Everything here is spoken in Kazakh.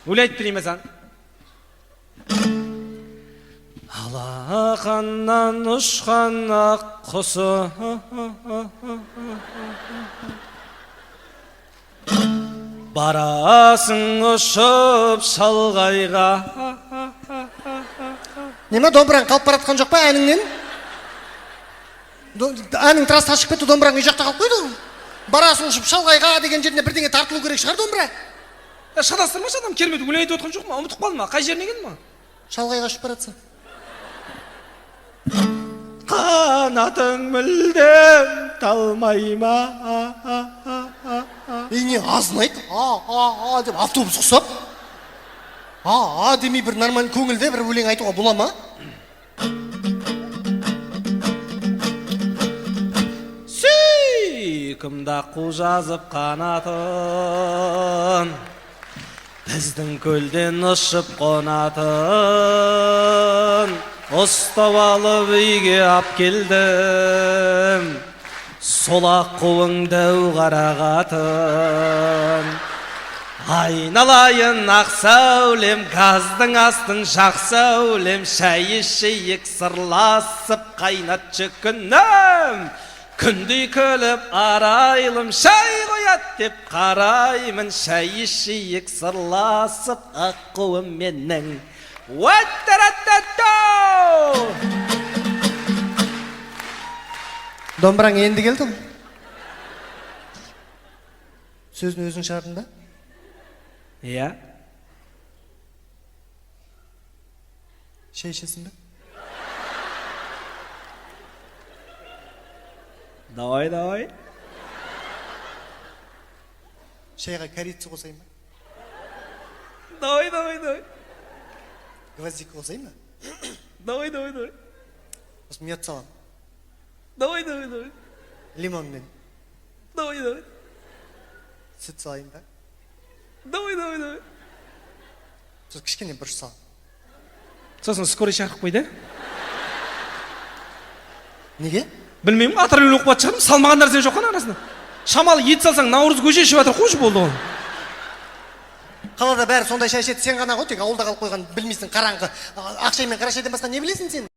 өлең айтып берейін саған. Алақаннан ұшқан ақ құсы барасың ұшып шалғайға. Неме, домбыраң қалып баратқан жоқ па әніңнен? Әнің траст ашып кетті, домбыраң үй жақта қалып қойды. Барасың ұшып шалғайға деген жеріне бірдеңе тартылу керек шығар домбыра. Шатастырмашы адам, керемет өлең айтып отқан жоқ ма? Ұмытып қалдың ма? Қай жеріне келдің ма? Шалғайға ұшып баратсың. Қанатың мүлдем талмай ма? Не азын айт, деп автобус құсап. Демей бір нормаль көңілде бір өлең айтуға бола ма? Сүйкімді қу жазып қанатын, біздің көлден ұшып қонатын, ұстап алып үйге ап келдім, сол аққуың дәу қарағатын. Айналайын ақ сәулем, газдың астын жақ сәулем, шәй ішейік сырласып қайнатшы күнім. Күндей күліп арайлым, шәй қоят деп қараймын, шәй ішейік сырласып аққуым менің. Домбыраң енді келді ме? Сөзін өзің шығардың ба? Иә. Шай ішесің бе? Давай. Шайға корица қосайын ба? Давай. Гвоздика қосайын ба? Давай. Осы мед салам. Давай. Лимонмен. Давай. Сүт салайын ба? Давай. Сосын кішкене бұрыш сал. Сосын скорый шақырып қойды. Неге? Білмеймін, атырау оқып жатыр шығармын, салмаған нәрсе жоқ қана арасында. Шамалы ет салсаң, наурыз көже ішіп жатыр, қойшы болды ол. Қалада бәрі сондай шай ішеді, сен ғана ғой, тек ауылда қалып қойған білмейсің, қараңғы. Ақшай мен қара шайдан басқа не білесің сен?